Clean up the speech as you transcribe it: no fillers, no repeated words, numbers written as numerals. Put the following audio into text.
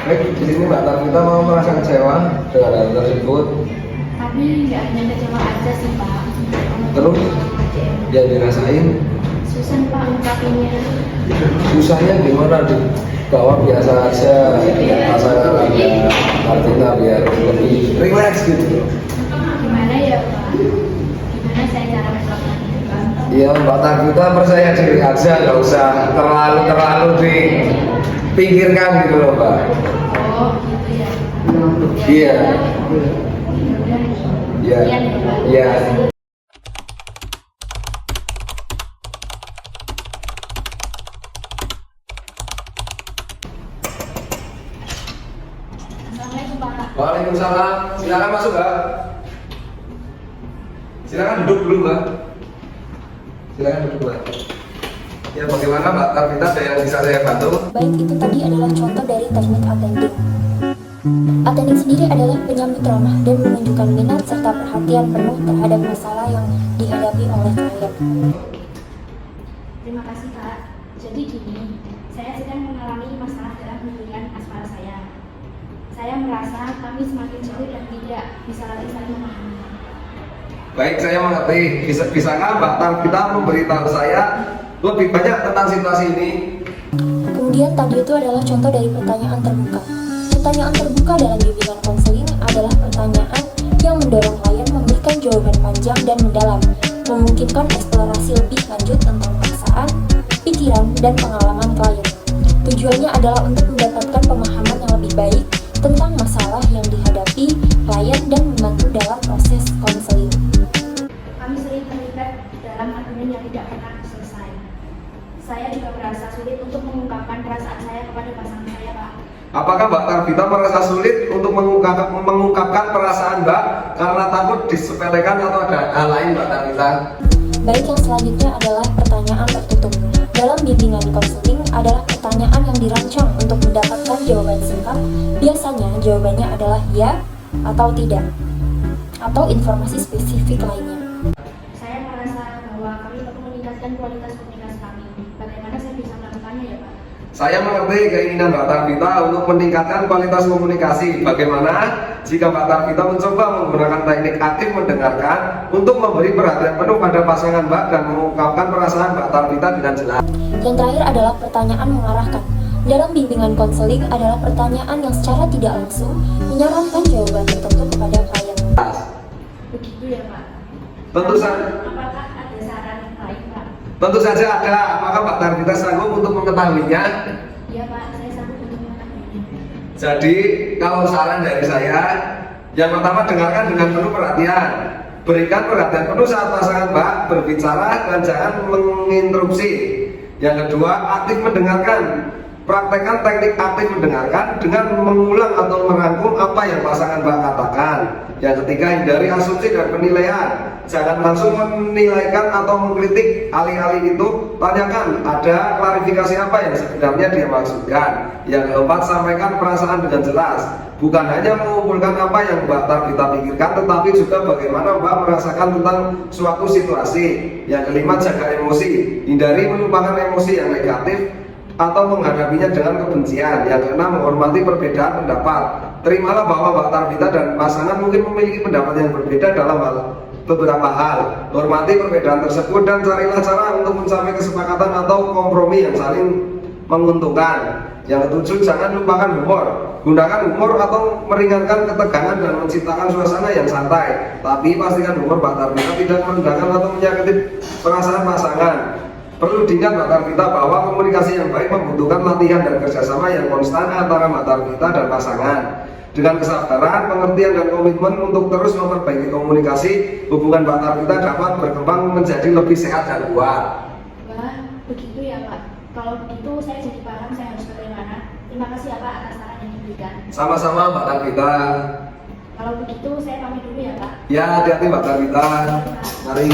Baik, di sini Mbak Tarvita mau merasa kecewa dengan hal tersebut. Tapi nggak hanya kecewa aja sih Pak. Terus yang dirasain Susah Pak ungkapinnya. susahnya gimana di bahwa biasa aja pasangan Anda Tarvita biar lebih rileks gitu. Gimana ya Pak? Gimana saya cara melakukannya Pak? Iya Mbak Tarvita percaya diri aja, nggak usah terlalu dipikirkan gitu loh Mbak. Oh gitu ya. Iya. Iya. Sekian ya Pak. Iya. Assalamualaikum Pak. Waalaikumsalam. Silakan masuk Mbak. Silakan duduk dulu Mbak. Silakan duduk Mbak. Ya bagaimana Mbak Tarvita, ada yang bisa saya bantu? Baik, itu tadi adalah contoh dari teknik attending. Attending sendiri adalah penyambut ramah dan menunjukkan minat serta perhatian penuh terhadap masalah yang dihadapi oleh klien. Terima kasih Kak. Jadi gini, saya sedang mengalami masalah dalam hubungan asmara saya. Saya merasa kami semakin sulit dan tidak bisa lagi saling memahami. Baik, saya mengerti. Bisakah Mbak Tarvita memberitahu saya lebih banyak tentang situasi ini? Kemudian tadi itu adalah contoh dari pertanyaan terbuka. Pertanyaan terbuka dalam bimbingan konseling adalah pertanyaan yang mendorong klien memberikan jawaban panjang dan mendalam, memungkinkan eksplorasi lebih lanjut tentang perasaan, pikiran, dan pengalaman klien. Tujuannya adalah untuk mendapatkan pemahaman yang lebih baik tentang masalah yang dihadapi klien dan membantu dalam proses konseling. Kami sering terlibat dalam argumen yang tidak pernah selesai. Saya juga merasa sulit untuk mengungkapkan perasaan saya kepada pasangan saya, Pak. Apakah Mbak Tarvita merasa sulit untuk mengungkapkan perasaan Mbak karena takut disepelekan atau ada hal lain Mbak Tarvita? Baik, yang selanjutnya adalah pertanyaan tertutup. Dalam bimbingan konseling adalah pertanyaan yang dirancang untuk mendapatkan jawaban singkat. Biasanya jawabannya adalah ya atau tidak, atau informasi spesifik lainnya. Saya merasa bahwa kami perlu meningkatkan kualitas komunikasi kami. Bagaimana saya bisa melakukannya ya, Pak? Saya mengerti keinginan Mbak Tarvita untuk meningkatkan kualitas komunikasi. Bagaimana jika Mbak Tarvita mencoba menggunakan teknik aktif mendengarkan untuk memberi perhatian penuh pada pasangan Mbak dan mengungkapkan perasaan Mbak Tarvita dengan jelas? Yang terakhir adalah pertanyaan mengarahkan. Dalam bimbingan konseling adalah pertanyaan yang secara tidak langsung menyarankan jawaban tertentu kepada klien. Begitu ya, Pak. Tentu saja. Apakah ada saran lain, Pak? Tentu saja ada. Apakah Mbak Tarvita sanggup untuk mengetahuinya? Iya, Pak. Saya sanggup untuk mengetahuinya. Jadi kalau saran dari saya, yang pertama dengarkan dengan penuh perhatian. Berikan perhatian penuh saat pasangan Mbak berbicara dan jangan menginterupsi. Yang kedua, aktif mendengarkan. Praktekkan teknik aktif mendengarkan dengan mengulang atau merangkum apa yang pasangan Mbak katakan. Yang ketiga, hindari asumsi dan penilaian. Jangan langsung menilaikan atau mengkritik. Alih-alih itu, tanyakan ada klarifikasi apa yang sebenarnya dia maksudkan. Yang keempat, sampaikan perasaan dengan jelas. Bukan hanya mengumpulkan apa yang Mbak Tarvita pikirkan, tetapi juga bagaimana Mbak merasakan tentang suatu situasi. Yang kelima, jaga emosi. Hindari melupakan emosi yang negatif atau menghadapinya dengan kebencian. Yang keenam, menghormati perbedaan pendapat. Terimalah bahwa Mbak Tarvita dan pasangan mungkin memiliki pendapat yang berbeda dalam beberapa hal. Hormati perbedaan tersebut dan carilah cara untuk mencapai kesepakatan atau kompromi yang saling menguntungkan. Yang ketujuh, jangan lupakan humor. Gunakan humor atau meringankan ketegangan dan menciptakan suasana yang santai. Tapi pastikan humor Mbak Tarvita tidak merendahkan atau menyakiti perasaan pasangan. Perlu diingat Mbak Tarvita bahwa komunikasi yang baik membutuhkan latihan dan kerjasama yang konstan antara Mbak Tarvita dan pasangan. Dengan kesabaran, pengertian, dan komitmen untuk terus memperbaiki komunikasi, hubungan Mbak Tarvita dapat berkembang menjadi lebih sehat dan kuat. Wah, begitu ya, Pak. Kalau begitu saya jadi paham saya harus bagaimana. Terima kasih ya, Pak, atas saran yang diberikan. Sama-sama Mbak Tarvita. Kalau begitu saya pamit dulu ya, Pak. Ya, hati-hati Mbak Tarvita. Mari.